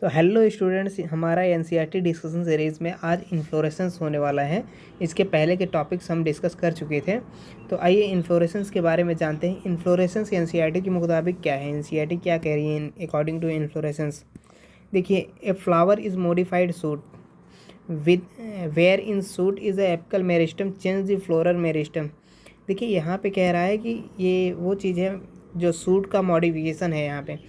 तो hello students, हमारा NCERT discussion series में आज इन्फ्लोरेसेंस होने वाला है। इसके पहले के टॉपिक्स हम डिस्कस कर चुके थे। तो आइए इन्फ्लोरेसेंस के बारे में जानते हैं। इन्फ्लोरेसेंस एनसीईआरटी के मुताबिक क्या है, एनसीईआरटी क्या कह रही है अकॉर्डिंग टू इन्फ्लोरेसेंस। देखिए, a flower is modified shoot with where in shoot is a apical meristem change the floral meristem. देखिए, यहाँ पे कह रहा है कि ये वो चीज़ है जो सूट का मॉडिफिकेशन है। यहाँ पे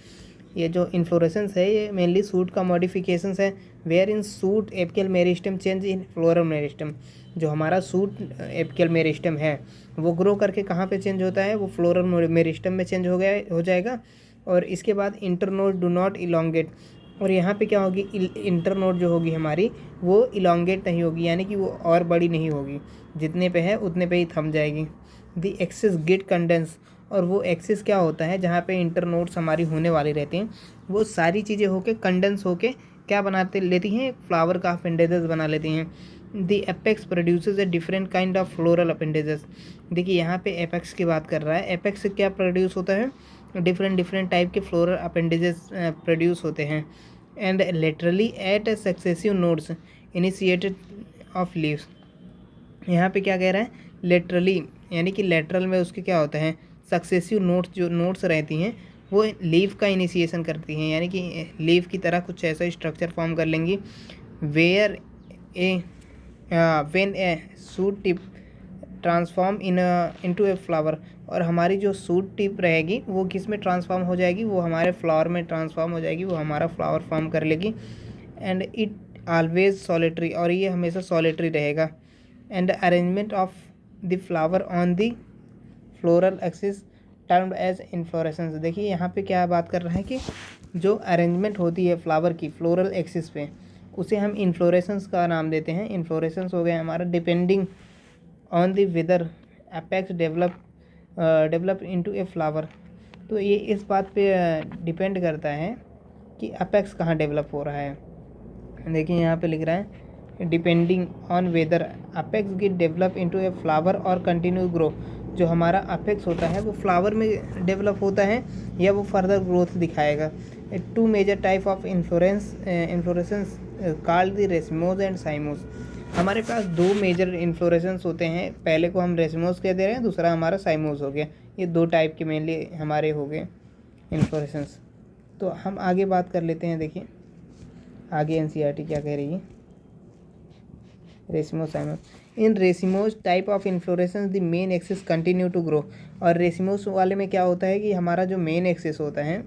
ये जो इन्फ्लोरेसेंस है ये मेनली सूट का मॉडिफिकेशंस है। Where in shoot apical meristem change in floral meristem. जो हमारा सूट एपिकल मेरिस्टम है वो ग्रो करके कहाँ पे चेंज होता है, वो फ्लोरल मेरिस्टम में चेंज हो जाएगा। और इसके बाद इंटरनोड डू नॉट इलोंगेट। और यहाँ पे क्या होगी, इंटरनोड जो होगी हमारी वो इलोंगेट नहीं होगी, यानी कि वो और बड़ी नहीं होगी, जितने पे है उतने पे ही थम जाएगी। The axis get condense. और वो एक्सेस क्या होता है, जहाँ पे इंटरनोड्स हमारी होने वाली रहती हैं, वो सारी चीज़ें होके कंडेंस होके क्या बनाते लेती हैं, फ्लावर का अपेंडेजेस बना लेती हैं। The apex produces a different kind of floral appendages. देखिए, यहाँ पे एपेक्स की बात कर रहा है। एपेक्स से क्या प्रोड्यूस होता है, डिफरेंट टाइप के फ्लोरल अपेंडेजेस प्रोड्यूस होते हैं। And laterally at successive nodes initiated of leaves. यहाँ पे क्या कह रहा है, लेटरली, यानी कि लेटरल में उसके क्या होता है, सक्सेसिव नोट्स, जो नोट्स रहती हैं वो लीव का इनिशिएशन करती हैं, यानी कि लीव की तरह कुछ ऐसा स्ट्रक्चर फॉर्म कर लेंगी। Where a when a shoot tip transform into a flower. और हमारी जो सूट टिप रहेगी वो किस में ट्रांसफॉर्म हो जाएगी, वो हमारे फ्लावर में ट्रांसफॉर्म हो जाएगी, वो हमारा फ्लावर फॉर्म कर लेगी। एंड इट ऑलवेज सॉलिटरी, और ये हमेशा सॉलिटरी रहेगा। And arrangement of the flower on the floral axis termed as inflorescence. देखिए, यहाँ पे क्या बात कर रहा है कि जो अरेंजमेंट होती है फ्लावर की फ्लोरल एक्सिस पे, उसे हम इन्फ्लोरेसेंस का नाम देते हैं। इन्फ्लोरेसेंस हो गया हमारा depending on the whether apex develop into a flower. तो ये इस बात पे डिपेंड करता है कि अपेक्स कहाँ डेवलप हो रहा है। देखिए, यहाँ पे लिख रहा है depending on whether apex get develop into a flower और कंटिन्यू ग्रो। जो हमारा अपेक्स होता है वो फ्लावर में डेवलप होता है या वो फर्दर ग्रोथ दिखाएगा। Two major type of inflorescence called the racemose and cymose. हमारे पास दो मेजर इन्फ्लोरेसेंस होते हैं, पहले को हम रेसिमोस कह दे रहे हैं, दूसरा हमारा साइमोस हो गया। ये दो टाइप के मेनली हमारे हो गए इन्फ्लोरेसेंस। तो हम आगे बात कर लेते हैं। देखिए आगे एनसीईआरटी क्या कह रही है। Racemose cymose. In racemose type of inflorescence the main axis continue to grow. और रेसिमोस वाले में क्या होता है कि हमारा जो मेन एक्सिस होता है,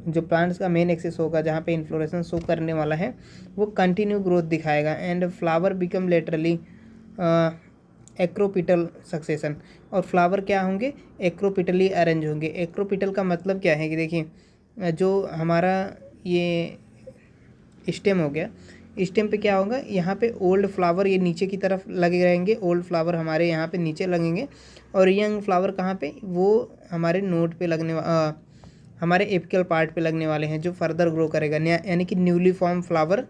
जो प्लांट्स का मेन एक्सिस होगा जहाँ पे इन्फ्लोरेसेंस शो करने वाला है, वो कंटिन्यू ग्रोथ दिखाएगा। And flower become laterally acropetal succession. और फ्लावर क्या होंगे, एक्रोपिटली अरेंज होंगे। एक्रोपिटल का मतलब क्या है कि देखिए, जो हमारा ये स्टेम हो गया, स्टेम पे क्या होगा, यहाँ पे ओल्ड फ्लावर ये नीचे की तरफ लगे रहेंगे, ओल्ड फ्लावर हमारे यहाँ पे नीचे लगेंगे। और यंग फ्लावर कहाँ पे, वो हमारे नोड पे हमारे एपिकल पार्ट पे लगने वाले हैं, जो फर्दर ग्रो करेगा। यानी कि newly form flower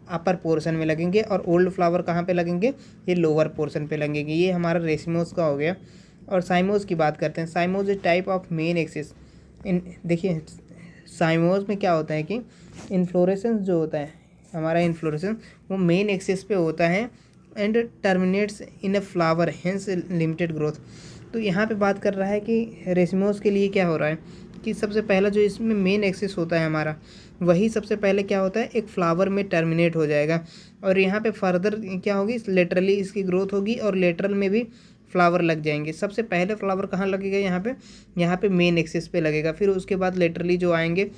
upper portion में लगेंगे और ओल्ड फ्लावर कहाँ पे लगेंगे, ये लोअर पोर्शन पे लगेंगे। ये हमारा रेसिमोस का हो गया। और साइमोस की बात करते हैं। साइमोस is type of main axis इन। देखिए, साइमोस में क्या होता है कि इन्फ्लोरेसेंस जो होता है हमारा, इन्फ्लोरेसेंस वो मेन एक्सिस पे होता है and terminates in a flower, hence limited growth. तो यहाँ पे बात कर रहा है कि रेसिमोस के लिए क्या हो रहा है कि सबसे पहला जो इसमें मेन एक्सिस होता है हमारा, वही सबसे पहले क्या होता है, एक फ्लावर में टर्मिनेट हो जाएगा। और यहाँ पे फर्दर क्या होगी, लेटरली इसकी ग्रोथ होगी और लेटरल में भी फ्लावर लग जाएंगे। सबसे पहले फ्लावर कहाँ लगेगा, यहाँ पे मेन एक्सिस पे लगेगा। फिर उसके बाद लेटरली जो आएंगे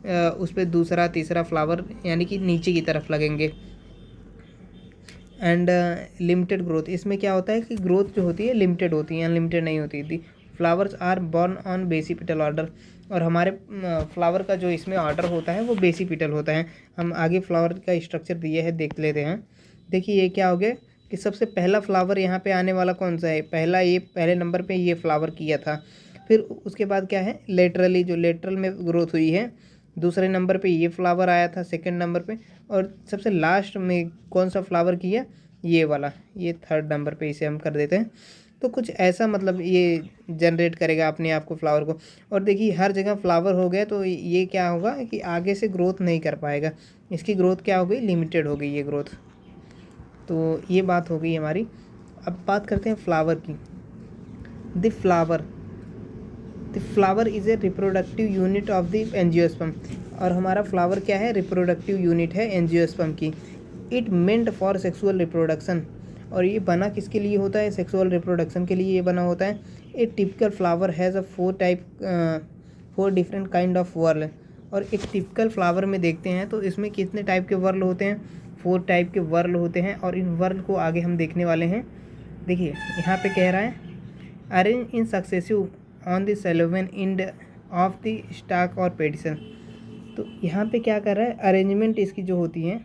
उस पर दूसरा तीसरा फ्लावर यानी कि नीचे की तरफ लगेंगे। एंड लिमिटेड ग्रोथ, इसमें क्या होता है कि ग्रोथ जो होती है लिमिटेड होती है, अनलिमिटेड नहीं होती थी। Flowers are born on basipetal order. और हमारे फ्लावर का जो इसमें ऑर्डर होता है वो बेसिपिटल होता है। हम आगे फ्लावर का स्ट्रक्चर दिया है, देख लेते हैं। देखिए, ये क्या हो गया कि सबसे पहला फ्लावर यहाँ पे आने वाला कौन सा है, पहले नंबर पे ये फ्लावर किया था। फिर उसके बाद क्या है, लेटरली, जो लेटरल में ग्रोथ हुई है, दूसरे नंबर पे ये फ्लावर आया था सेकंड नंबर पे। और सबसे लास्ट में कौन सा फ्लावर किया, ये वाला, ये थर्ड नंबर पे इसे हम कर देते हैं। तो कुछ ऐसा मतलब ये जनरेट करेगा अपने आप को फ्लावर को। और देखिए हर जगह फ्लावर हो गया तो ये क्या होगा कि आगे से ग्रोथ नहीं कर पाएगा, इसकी ग्रोथ क्या हो गई, लिमिटेड हो गई ये ग्रोथ। तो ये बात हो गई हमारी। अब बात करते हैं फ्लावर की। The flower is a reproductive unit of the angiosperm. और हमारा फ्लावर क्या है, रिप्रोडक्टिव यूनिट है एंजियोस्पर्म की। It meant for sexual reproduction. और ये बना किसके लिए होता है, सेक्सुअल रिप्रोडक्शन के लिए ये बना होता है। A typical flower has a 4 different kind of whorl. और एक टिपिकल फ्लावर में देखते हैं तो इसमें कितने टाइप के वर्ल होते हैं, 4 टाइप के वर्ल होते हैं। और इन वर्ल को आगे हम देखने वाले हैं। देखिए यहाँ पे कह रहा है arrange in successive on the swollen end of the stalk और पेडिसल। तो यहाँ पे क्या कर रहा है, अरेंजमेंट इसकी जो होती है,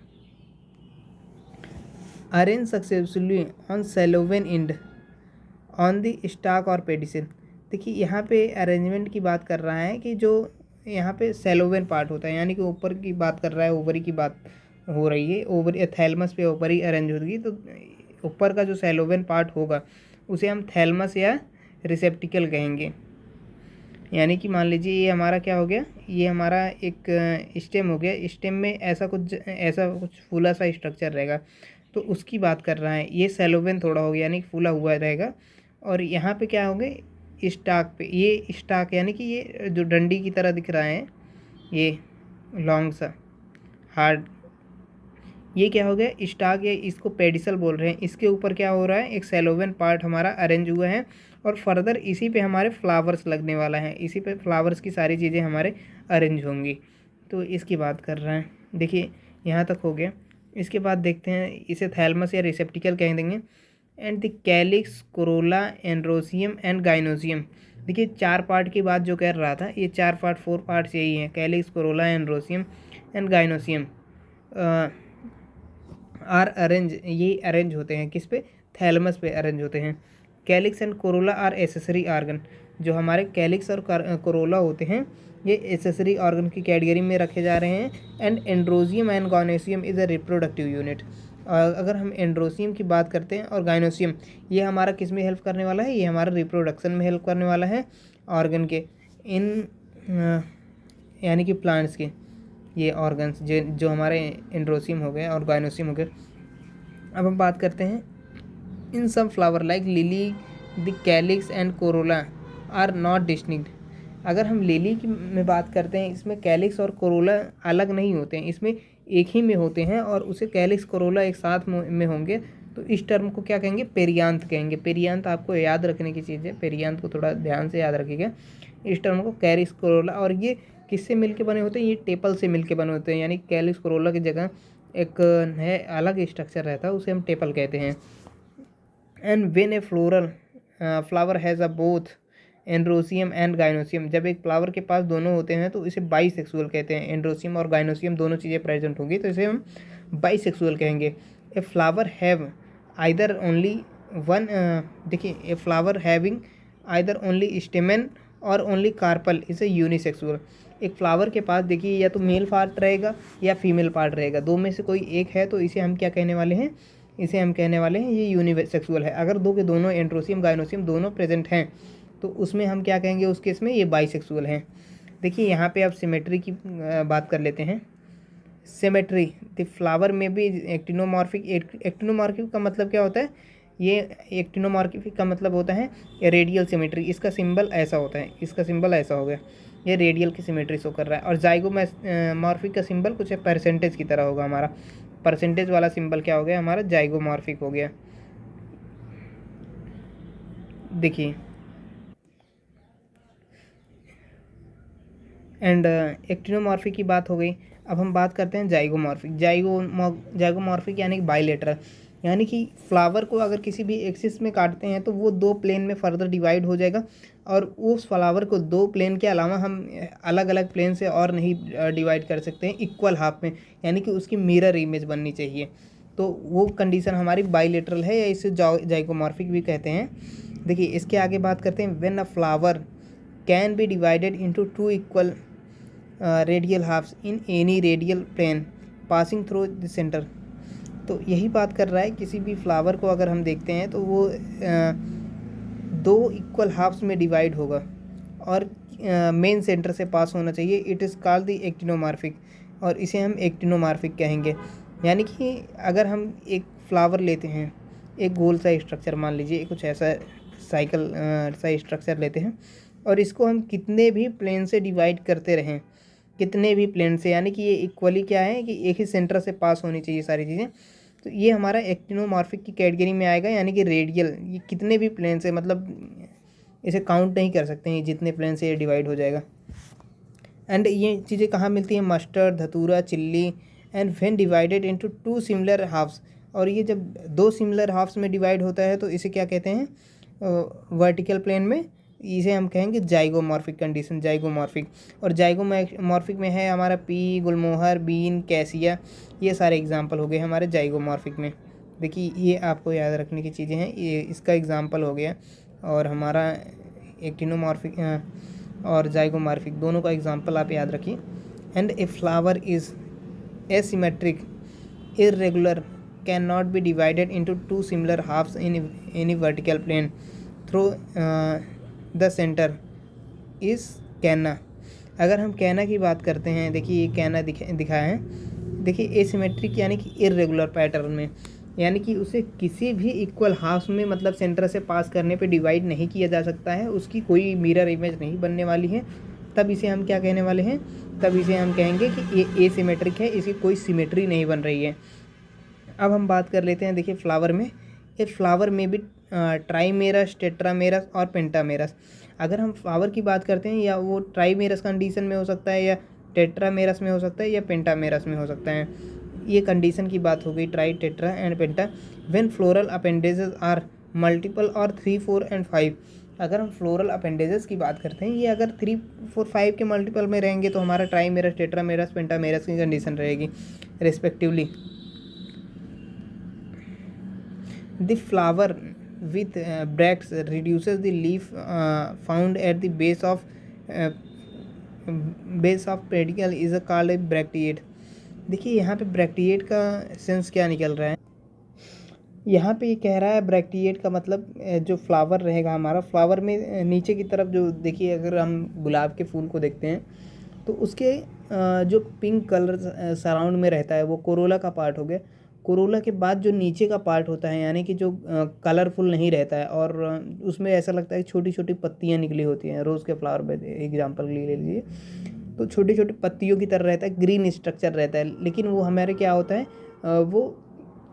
arrange successfully on swollen end on the stalk और पेडिसल। देखिए यहाँ पे अरेंजमेंट की बात कर रहा है कि जो यहाँ पे सेलोवेन पार्ट होता है, यानी कि ऊपर की बात कर रहा है, ओवरी की बात हो रही है। ओवरी थैलमस पे ओवरी अरेंज होगी, तो ऊपर का जो सेलोवेन पार्ट होगा उसे हम थैलमस या रिसेप्टिकल कहेंगे। यानी कि मान लीजिए ये हमारा क्या हो गया, ये हमारा एक स्टेम हो गया। स्टेम में ऐसा कुछ फूला सा स्ट्रक्चर रहेगा, तो उसकी बात कर रहा है। ये सेलोवेन थोड़ा हो गया, यानी कि फूला हुआ रहेगा। और यहाँ पे क्या होंगे, स्टाक पे, ये स्टाक यानी कि ये जो डंडी की तरह दिख रहा है, ये लॉन्ग सा हार्ड, ये क्या हो गया स्टाक, ये इसको पेडिसल बोल रहे हैं। इसके ऊपर क्या हो रहा है, एक सेलोवेन पार्ट हमारा अरेंज हुआ है। और फर्दर इसी पे हमारे फ्लावर्स लगने वाला है, इसी पे फ्लावर्स की सारी चीज़ें हमारे अरेंज होंगी। तो इसकी बात कर रहे हैं। देखिए यहाँ तक हो गया। इसके बाद देखते हैं, इसे थैलमस या रिसेप्टिकल कह देंगे। And the calyx, corolla, androecium and gynoecium. देखिए 4 पार्ट की बात जो कर रहा था, ये 4 पार्ट्स यही हैं, calyx, corolla, androecium and gynoecium are arrange, ये अरेंज होते हैं किस पे, थैलमस पे अरेंज होते हैं। Calyx and corolla are accessory organ. जो हमारे कैलिक्स और कोरोला होते हैं ये एसेसरी ऑर्गन की कैटेगरी में रखे जा रहे हैं। And androecium and gynoecium is a reproductive unit. अगर हम एंड्रोसियम की बात करते हैं और गाइनोसियम, ये हमारा किस में हेल्प करने वाला है, ये हमारा रिप्रोडक्शन में हेल्प करने वाला है ऑर्गन के, इन यानी कि प्लांट्स के ये ऑर्गन्स जो हमारे एंड्रोसियम हो गए और गाइनोसियम हो गए। अब हम बात करते हैं in some flower like lily, the calyx and corolla are not distinct. अगर हम लिली की में बात करते हैं, इसमें कैलिक्स और कोरोला अलग नहीं होते हैं, इसमें एक ही में होते हैं। और उसे कैलिक्स कोरोला एक साथ में होंगे, तो इस टर्म को क्या कहेंगे, पेरियांथ कहेंगे। पेरियांथ आपको याद रखने की चीज़ है, पेरियांथ को थोड़ा ध्यान से याद रखिएगा। इस टर्म को कैलिक्स कोरोला, और ये किससे मिलके बने होते हैं, ये टेपल से मिलके बने होते हैं। यानी कैलिक्स कोरोला की जगह एक है अलग स्ट्रक्चर रहता है, उसे हम टेपल कहते हैं। And when a flower has a both androecium and gynoecium. जब एक फ्लावर के पास दोनों होते हैं तो इसे बाईसेक्सुअल कहते हैं। एंड्रोसियम और गाइनोसियम दोनों चीज़ें प्रेजेंट होंगी तो इसे हम बाईसेक्सुअल कहेंगे। A flower have either only one, देखिए a flower having either only stamen और ओनली कार्पल इसे यूनिसेक्सुअल। एक फ्लावर के पास देखिए या तो मेल पार्ट रहेगा या फीमेल पार्ट रहेगा, दो में से कोई एक है, तो इसे हम क्या कहने वाले हैं, इसे हम कहने वाले हैं ये यूनिसेक्सुअल है। अगर दो के दोनों एंड्रोसियम गाइनोसियम दोनों प्रेजेंट हैं तो उसमें हम क्या कहेंगे, उस केस में ये बाईसेक्सुअल हैं। देखिए यहाँ पे आप सिमेट्री की बात कर लेते हैं। सिमेट्री, द फ्लावर में भी एक्टिनोमॉर्फिक। एक्टिनोमॉर्फिक का मतलब क्या होता है, ये एक्टिनोमॉर्फिक का मतलब होता है रेडियल सिमेट्री। इसका सिंबल ऐसा होता है, इसका सिंबल ऐसा हो गया, ये रेडियल की सिमेट्री शो कर रहा है। और जाइगोमॉर्फिक का सिंबल कुछ परसेंटेज की तरह होगा हमारा, परसेंटेज वाला सिंबल क्या हो गया हमारा, जाइगोमॉर्फिक हो गया। देखिए एंड एक्टिनोमॉर्फिक की बात हो गई। अब हम बात करते हैं जाइगोमॉर्फिक। जाइगोमॉर्फिक यानी कि बाइलेटरल, यानी कि फ्लावर को अगर किसी भी एक्सिस में काटते हैं तो वो 2 प्लेन में फर्दर डिवाइड हो जाएगा। और उस फ्लावर को 2 प्लेन के अलावा हम अलग अलग प्लेन से और नहीं डिवाइड कर सकते हैं इक्वल हाफ में, यानी कि उसकी मिरर इमेज बननी चाहिए। तो वो कंडीशन हमारी बाइलेटरल है, या इसे जाइगोमॉर्फिक भी कहते हैं। देखिए इसके आगे बात करते हैं, when a flower can be divided into 2 equal radial halves in any radial plane passing through the centre. तो यही बात कर रहा है, किसी भी फ्लावर को अगर हम देखते हैं तो वो दो इक्वल हाफ्स में डिवाइड होगा और मेन सेंटर से पास होना चाहिए, it is called the actinomorphic, और इसे हम एक्टिनोमॉर्फिक कहेंगे। यानी कि अगर हम एक फ्लावर लेते हैं, एक गोल सा स्ट्रक्चर मान लीजिए, कुछ ऐसा साइकिल सा स्ट्रक्चर लेते हैं और इसको हम कितने भी प्लेन से डिवाइड करते रहें, कितने भी प्लेन से, यानी कि ये इक्वली क्या है कि एक ही सेंटर से पास होनी चाहिए सारी चीज़ें, तो ये हमारा एक्टिनोमॉर्फिक की कैटेगरी में आएगा। यानी कि रेडियल, ये कितने भी प्लेन से, मतलब इसे काउंट नहीं कर सकते हैं जितने प्लेन से ये डिवाइड हो जाएगा। एंड ये चीज़ें कहाँ मिलती हैं? मस्टर्ड, धतूरा, chilli, and when divided into two similar halves, और ये जब दो सिमिलर हाफ्स में डिवाइड होता है तो इसे क्या कहते हैं? वर्टिकल प्लेन में इसे हम कहेंगे जाइगोमॉर्फिक कंडीशन, जाइगोमॉर्फिक। और जाइगोमॉर्फिक में है हमारा पी, गुलमोहर, बीन, कैसिया, ये सारे एग्जाम्पल हो गए हमारे जाइगोमॉर्फिक में। देखिए ये आपको याद रखने की चीज़ें हैं, ये इसका एग्जाम्पल हो गया, और हमारा एक्टिनोमॉर्फिक और जाइगोमॉर्फिक दोनों का एग्जाम्पल आप याद रखिए। And A flower is asymmetric, irregular, cannot be divided into two similar halves in any vertical plane through the center is canna। अगर हम कैना की बात करते हैं, देखिए ये कैना दिखाया है, देखिए एसिमेट्रिक यानी कि इरेगुलर पैटर्न में, यानी कि उसे किसी भी इक्वल हाफ्स में, मतलब सेंटर से पास करने पे डिवाइड नहीं किया जा सकता है, उसकी कोई मिरर इमेज नहीं बनने वाली है, तब इसे हम क्या कहने वाले हैं? तब इसे हम कहेंगे कि ये एसिमेट्रिक है, इसकी कोई सिमेट्री नहीं बन रही है। अब हम बात कर लेते हैं, देखिए फ्लावर में, ये फ्लावर में भी ट्राइमेरस, टेट्रामेरस और पेंटामेरस। अगर हम फ्लावर की बात करते हैं, या वो ट्राइमेरस कंडीशन में हो सकता है, या टेट्रामेरस में हो सकता है, या पेंटामेरस में हो सकता है। ये कंडीशन की बात हो गई, tri, tetra and penta. When floral appendages are multiple और 3, 4 एंड 5। अगर हम फ्लोरल अपेंडेजेस की बात करते हैं, ये अगर 3, 4, 5 के मल्टीपल में रहेंगे तो हमारा ट्राइमेरस, टेट्रामेरस, पेंटामेरस की कंडीशन रहेगी respectively. The flower with bracts reduces the leaf found at the uh, base of pedicel is called a bracteate। देखिए यहाँ पे ब्रैक्टिएट का सेंस क्या निकल रहा है? यहाँ पे ये कह रहा है ब्रैक्टिएट का मतलब जो फ्लावर रहेगा हमारा, फ्लावर में नीचे की तरफ जो, देखिए अगर हम गुलाब के फूल को देखते हैं तो उसके जो पिंक कलर सराउंड में रहता है वो कोरोला का पार्ट हो गया। कोरोला के बाद जो नीचे का पार्ट होता है, यानी कि जो कलरफुल नहीं रहता है, और उसमें ऐसा लगता है कि छोटी छोटी पत्तियाँ निकली होती हैं। रोज़ के फ्लावर में एग्जांपल ले लीजिए, तो छोटी छोटी पत्तियों की तरह रहता है, ग्रीन स्ट्रक्चर रहता है, लेकिन वो हमारे क्या होता है, वो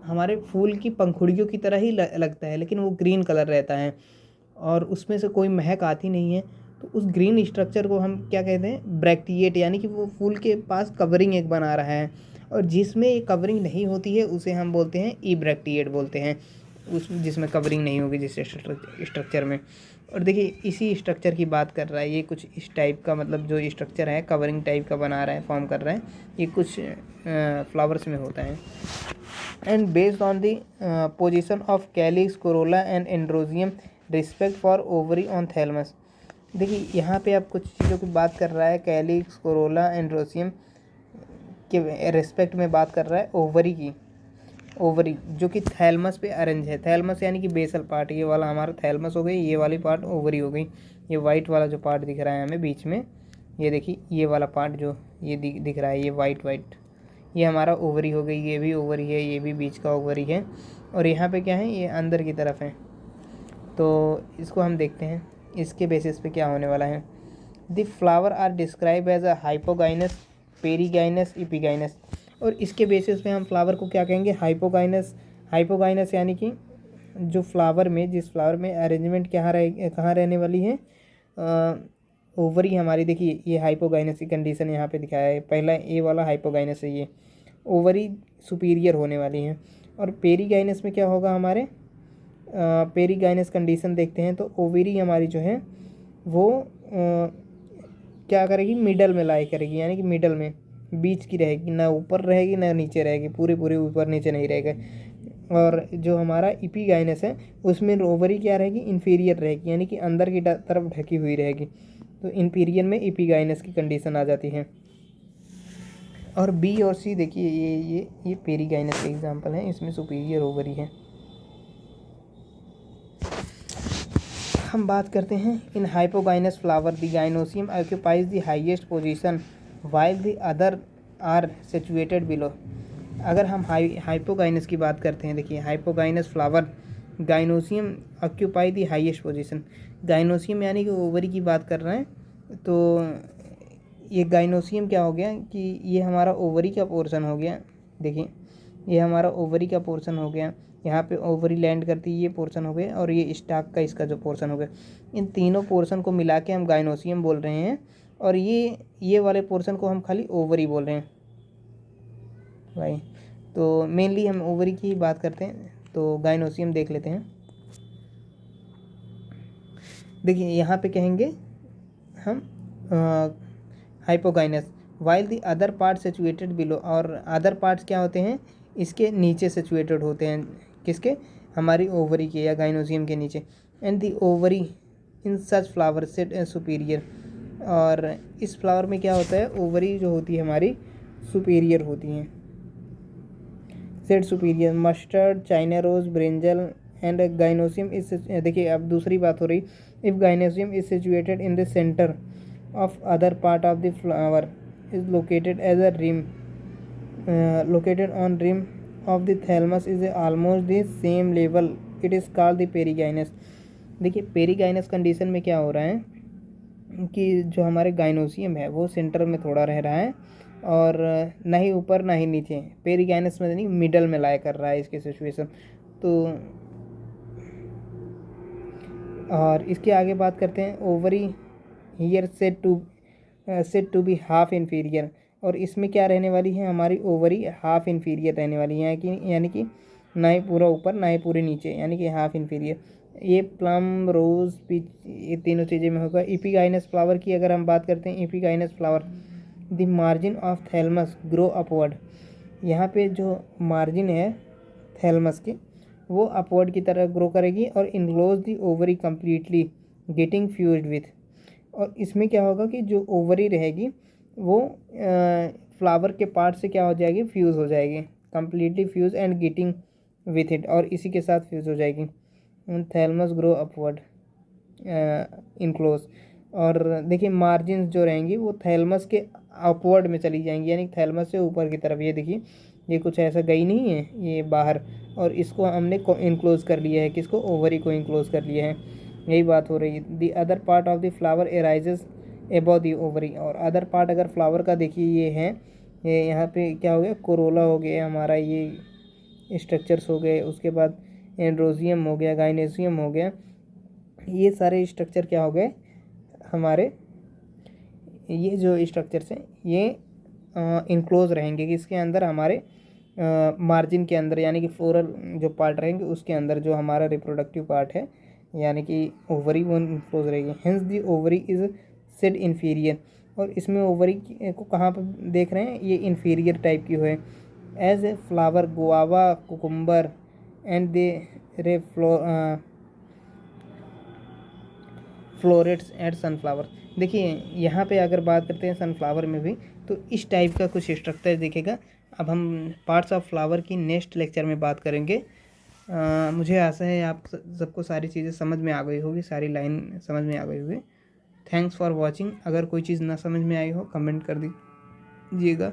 हमारे फूल की पंखुड़ियों की तरह ही लगता है, लेकिन वो ग्रीन कलर रहता है और उसमें से कोई महक आती नहीं है। तो उस ग्रीन स्ट्रक्चर को हम क्या कहते हैं? ब्रैक्टिएट, यानी कि वो फूल के पास कवरिंग एक बना रहा है, और जिसमें ये कवरिंग नहीं होती है उसे हम बोलते हैं इब्रैक्टिएट बोलते हैं, उस जिसमें कवरिंग नहीं होगी जिस स्ट्रक्चर में। और देखिए इसी स्ट्रक्चर की बात कर रहा है, ये कुछ इस टाइप का, मतलब जो स्ट्रक्चर है कवरिंग टाइप का बना रहा है, फॉर्म कर रहा है, ये कुछ फ्लावर्स में होता है। And based on the position of calyx, corolla and androecium respect for ovary on thalamus. देखिए यहाँ पे आप कुछ चीज़ों की बात कर रहा है, कैलिक्स, कोरोला, एंड्रोजियम के रेस्पेक्ट में बात कर रहा है ओवरी की, ओवरी जो कि थैलमस पे अरेंज है। थैलमस यानी कि बेसल पार्ट, ये वाला हमारा थैलमस हो गई, ये वाली पार्ट ओवरी हो गई। ये वाइट वाला जो पार्ट दिख रहा है हमें बीच में, ये देखिए ये वाला पार्ट जो ये दिख रहा है, ये वाइट वाइट, ये हमारा ओवरी हो गई, ये भी ओवरी है, ये भी बीच का ओवरी है, और यहाँ पे क्या है? ये अंदर की तरफ है। तो इसको हम देखते हैं इसके बेसिस पे क्या होने वाला है। The flower are describe as a hypogynous, perigynous, epigynous. और इसके बेसिस पे हम फ्लावर को क्या कहेंगे? हाइपोगाइनस। हाइपोगाइनस यानी कि जो फ्लावर में, जिस फ्लावर में अरेंजमेंट कहाँ रहने वाली है? ओवरी हमारी, देखिए ये हाइपोगाइनस की कंडीशन यहाँ पे दिखाया है, पहला ए वाला हाइपोगाइनस है, ये ओवरी सुपीरियर होने वाली है। और पेरीगाइनस में क्या होगा हमारे? पेरीगाइनस कंडीशन देखते हैं तो ओवरी हमारी जो है वो क्या करेगी? मिडल में लाई करेगी, यानी कि मिडल में, बीच की रहेगी, ना ऊपर रहेगी ना नीचे रहेगी, पूरे ऊपर नीचे नहीं रहेगा। और जो हमारा इपीगाइनस है उसमें ओवरी क्या रहेगी? इन्फीरियर रहेगी, यानी कि अंदर की तरफ ढकी हुई रहेगी। तो इन्फीरियर में इपीगाइनस की कंडीशन आ जाती है। और बी और सी देखिए ये पेरीगाइनस के एग्जाम्पल हैं, इसमें सुपीरियर ओवरी है। हम बात करते हैं in hypogynous flower the gynoecium occupies the highest position while the other are situated below. अगर हम हाइपोगाइनस की बात करते हैं, देखिए hypogynous flower gynoecium occupy the highest position. Gynoecium यानी कि ओवरी की बात कर रहे हैं, तो ये गाइनोसियम क्या हो गया कि ये हमारा ओवरी का पोर्शन हो गया। देखिए ये हमारा ओवरी का पोर्शन हो गया, यहाँ पे ओवरी लैंड करती है, ये पोर्शन हो गया, और ये स्टाक का इसका जो पोर्शन हो गया, इन तीनों पोर्शन को मिला के हम गाइनोसियम बोल रहे हैं, और ये वाले पोर्शन को हम खाली ओवरी बोल रहे हैं भाई। तो मेनली हम ओवरी की ही बात करते हैं, तो गाइनोसियम देख लेते हैं। देखिए यहाँ पे कहेंगे हम hypogynous while the other part situated below, और अदर पार्ट्स क्या होते हैं, इसके नीचे सिचुएटेड होते हैं, किसके, हमारी ओवरी के या गाइनोसियम के नीचे। And the ovary in such flower set superior, और इस फ्लावर में क्या होता है, ओवरी जो होती है हमारी सुपीरियर होती हैं, set superior. Mustard, china rose, brinjal and gynoecium is, देखिए अब दूसरी बात हो रही, if gynoecium is situated in the centre of other part of the flower is located as a rim located on rim of the thalamus is almost the same level, it is called the perigynous। देखिए perigynous condition में क्या हो रहा है कि जो हमारे gynoecium है वो सेंटर में थोड़ा रह रहा है, और ना ही ऊपर ना ही नीचे, पेरीगाइनस में नहीं मिडल में लाया कर रहा है इसकी सिचुएशन। तो और इसके आगे बात करते हैं, ovary here said to be half inferior, और इसमें क्या रहने वाली है, हमारी ओवरी हाफ इन्फीरियर रहने वाली है, यानी कि ना ही पूरा ऊपर ना ही पूरे नीचे, यानी कि हाफ इन्फीरियर। ये प्लम, रोज, पीच, ये तीनों चीज़ें में होगा। इपीगाइनस फ्लावर की अगर हम बात करते हैं, epigynous flower the margin of thalamus grow upward, यहाँ पे जो मार्जिन है थैलमस की वो अपवर्ड की तरह ग्रो करेगी, और enclose the ovary completely getting fused with, और इसमें क्या होगा कि जो ओवरी रहेगी वो फ्लावर के पार्ट से क्या हो जाएगी, फ्यूज़ हो जाएगी, completely fuse and getting with it, और इसी के साथ फ्यूज़ हो जाएगी। थैलमस ग्रो अपवर्ड इनक्लोज, और देखिए मार्जिन जो रहेंगी वो थैलमस के अपवर्ड में चली जाएंगी, यानी थैलमस से ऊपर की तरफ। ये देखिए ये कुछ ऐसा गई नहीं है, ये बाहर, और इसको हमने इनक्लोज कर लिया है, किसको, ओवरी को इनक्लोज कर लिया है, यही बात हो रही है। The other part of the flower arises above the ovary, और अदर पार्ट अगर फ्लावर का देखिए ये है, ये यहाँ पे क्या हो गया, कोरोला हो गया हमारा, ये स्ट्रक्चर्स हो गए, उसके बाद एंड्रोजियम हो गया, गाइनेसियम हो गया, ये सारे स्ट्रक्चर क्या हो गए हमारे, ये जो स्ट्रक्चर्स हैं ये इनक्लोज रहेंगे किसके अंदर, हमारे मार्जिन के अंदर, यानी कि फ्लोरल जो पार्ट रहेंगे उसके अंदर, जो हमारा रिप्रोडक्टिव पार्ट है यानी कि ओवरी वो इनक्लोज रहेगी। Hence the ovary is said inferior, और इसमें ओवरी को कहाँ पर देख रहे हैं, ये इन्फीरियर टाइप की है। As a flower guava, cucumber and the ray florets and sunflower. देखिए यहाँ पे अगर बात करते हैं सनफ्लावर में भी, तो इस टाइप का कुछ स्ट्रक्चर दिखेगा। अब हम पार्ट्स ऑफ फ्लावर की नेक्स्ट लेक्चर में बात करेंगे। मुझे आशा है आप सबको सारी चीज़ें समझ में आ गई होगी, सारी लाइन समझ में आ गई होगी। Thanks for watching. अगर कोई चीज़ ना समझ में आई हो कमेंट कर दीजिएगा।